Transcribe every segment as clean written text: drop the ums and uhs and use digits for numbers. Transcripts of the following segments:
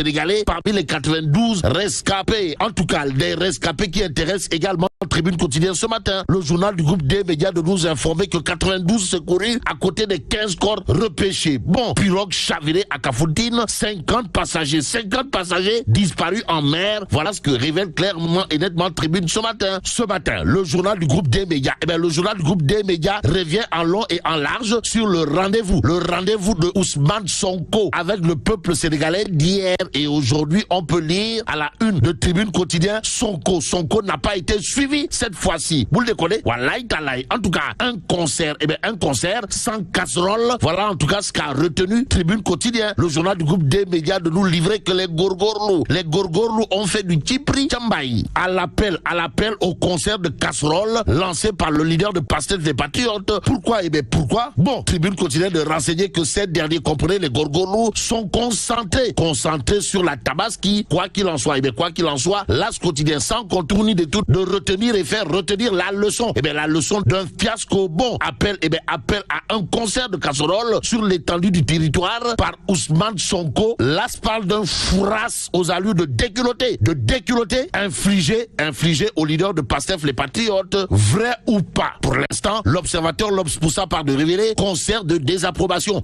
Sénégalais parmi les 92 rescapés. En tout cas, des rescapés qui intéressent également Tribune quotidienne ce matin. Le journal du groupe des médias de nous informer que 92 secourus à côté des 15 corps repêchés. Bon, pirogue chavirée à Kafountine, 50 passagers disparus en mer. Voilà ce que révèle clairement et nettement Tribune ce matin. Ce matin, le journal du groupe des médias. Le journal du groupe des médias revient en long et en large sur le rendez-vous de Ousmane Sonko avec le peuple sénégalais d'hier et aujourd'hui. On peut lire à la une de Tribune quotidien, Sonko n'a pas été suivi cette fois-ci. Vous le déconnez? Wallahi talaï. En tout cas, un concert sans casserole. Voilà en tout cas ce qu'a retenu Tribune quotidien, le journal du groupe des médias, de nous livrer que les gorgorlous ont fait du Tipri Tchambaï à l'appel au concert de casserole lancé par le leader de Pastef des Patriotes. Pourquoi? Bon, Tribune quotidienne de renseigner que ces derniers, comprenez, les gorgorlous, sont concentrés sur la Tabaski. Quoi qu'il en soit, l'As quotidien sans contour ni détour de retenir et faire retenir la leçon. La leçon d'un fiasco. Bon, appel à un concert de casserole sur l'étendue du territoire par Ousmane Sonko. L'As parle d'un fourrasse aux allures de déculotté infligé au leader de Pastef les Patriotes. Vrai ou pas? Pour l'instant, l'observateur l'Obs poussa par de révéler concert de désapprobation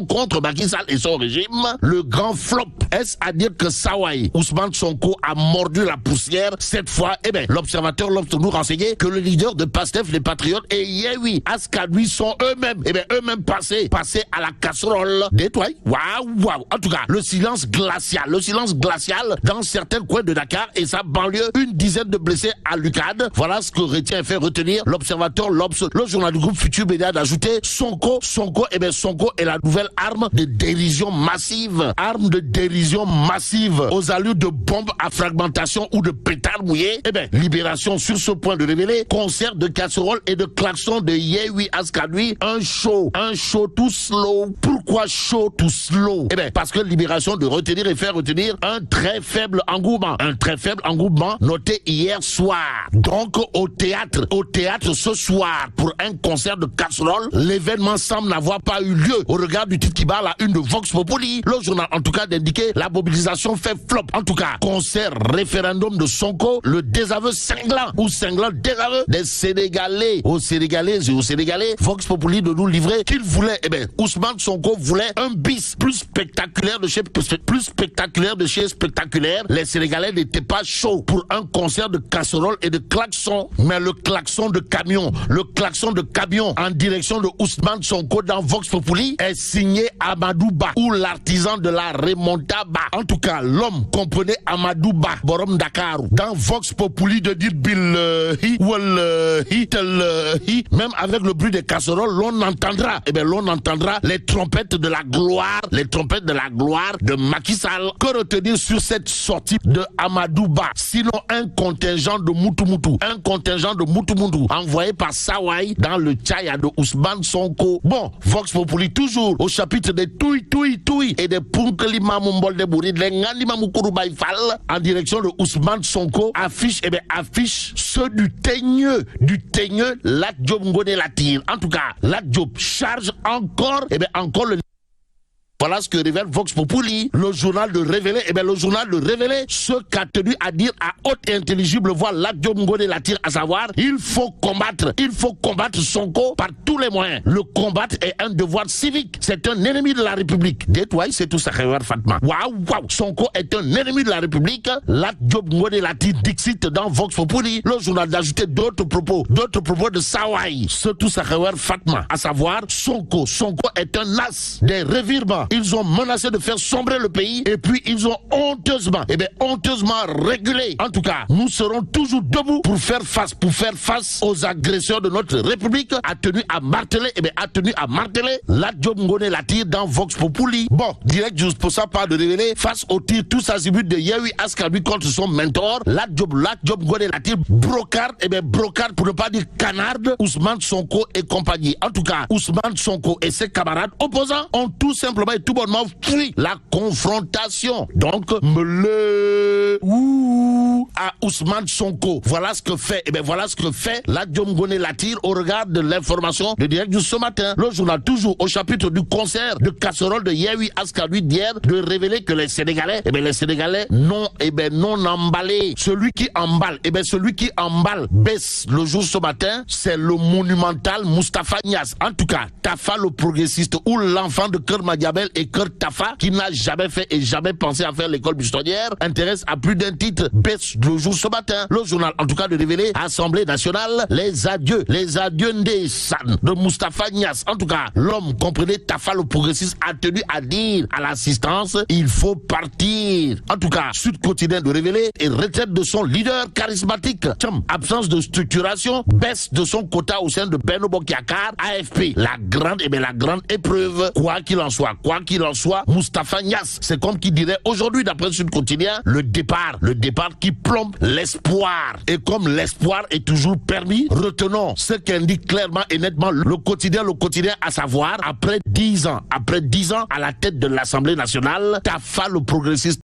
contre Macky Sall et son régime. Le grand flop. Est-ce à dire que Sawai, Ousmane Sonko a mordu la poussière cette fois? L'observateur l'Obs nous renseignait que le leader de Pastef les Patriotes et Yehui Askanui sont eux-mêmes passés à la casserole. Détoile. Waouh. En tout cas, le silence glacial dans certains coins de Dakar et sa banlieue, une dizaine de blessés à l'UCAD. Voilà ce que retient et fait retenir l'observateur l'Obs. Le journal du groupe Futur Média d'ajouter Sonko est la nouvelle arme de dérision massive aux allures de bombes à fragmentation ou de pétards mouillés. Libération sur ce point de révéler concert de casserole et de klaxon de Yehui Askanui, un show tout slow. Pourquoi show tout slow? Parce que Libération de retenir et faire retenir un très faible engouement noté hier soir. Donc au théâtre ce soir pour un concert de casserole, l'événement semble n'avoir pas eu lieu au regard du titre qui barre la une de Vox Populi. Le journal en tout cas d'indiquer la mobilisation fait flop. En tout cas, concert référendum de Sonko, le désaveu cinglant désaveu des Sénégalais aux Sénégalaises et aux Sénégalais. Vox Populi de nous livrer qu'il voulait, Ousmane Sonko voulait un bis plus spectaculaire de chez spectaculaire. Les Sénégalais n'étaient pas chauds pour un concert de casserole et de klaxon, mais le klaxon de camion en direction de Ousmane Sonko dans Vox Populi est signé Amadou Ba ou l'artisan de la remontada. En tout cas, l'homme comprenait Amadou Ba, Borom Dakar. Dans Vox Populi de dire billahi, wallahi, tallahi, même avec le bruit des casseroles, l'on entendra les trompettes de la gloire de Macky Sall. Que retenir sur cette sortie de Amadou Ba? Sinon un contingent de Moutoumoutou envoyé par Sawai dans le Tchaya de Ousmane Sonko. Bon, Vox Populi toujours au chapitre des Toui et des Punkelima Mumbol de Bouri, les Ngandima Mukuru Baïfal en direction de Ousmane Sonko affiche ceux du teigneux Lat Diop Ngone Latir. En tout cas, Lat Diop charge encore le. Voilà ce que révèle Vox Populi, le journal de révéler ce qu'a tenu à dire à haute et intelligible voix Lat Diop Ngone Latir, à savoir, il faut combattre Sonko par tous les moyens. Le combattre est un devoir civique. C'est un ennemi de la République. Détoile, c'est tout ça, Fatma. Waouh. Sonko est un ennemi de la République. Lat Diop Ngone Latir dixit dans Vox Populi. Le journal d'ajouter d'autres propos de Sawai. C'est tout ça, Fatma. À savoir, Sonko est un as des revirements. Ils ont menacé de faire sombrer le pays et puis ils ont honteusement régulé. En tout cas, nous serons toujours debout pour faire face aux agresseurs de notre République, a tenu à marteler Lat Diop Ngone Latir dans Vox Populi. Bon, direct juste pour ça, pas de révéler face au tir tous azimuts de Yehui Askanui contre son mentor, Lat Diop Ngone Latir brocarde pour ne pas dire canarde Ousmane Sonko et compagnie. En tout cas, Ousmane Sonko et ses camarades opposants ont tout simplement et tout bonnement fui la confrontation. Donc, Mamadou à Ousmane Sonko. Voilà ce que fait, voilà ce que fait la Diomgone Latir au regard de l'information de direct de ce matin. Le journal toujours au chapitre du concert de casserole de Yehui Askadoui d'hier de révéler que les Sénégalais, non emballés. Celui qui emballe baisse le jour ce matin, c'est le monumental Moustapha Niasse. En tout cas, Tafa le progressiste ou l'enfant de Kër Madiabel et Kër Tafa qui n'a jamais fait et jamais pensé à faire l'école buissonnière intéresse à plus d'un titre, baisse le jour ce matin. Le journal en tout cas de révéler Assemblée nationale, les adieux Ndessan de Moustapha Niasse. En tout cas, l'homme, comprenez, Tafa le progressiste a tenu à dire à l'assistance, il faut partir. En tout cas, Sud Quotidien de révéler et retraite de son leader charismatique. Absence de structuration, baisse de son quota au sein de Benno Bokk Yakaar, AFP. La grande épreuve. Quoi qu'il en soit, Moustapha Niasse, c'est comme qui dirait aujourd'hui d'après Sud Quotidien, le départ qui plombe l'espoir. Et comme l'espoir est toujours permis, retenons ce qu'indique clairement et nettement le quotidien, à savoir, après 10 ans à la tête de l'Assemblée nationale, Tafa le progressiste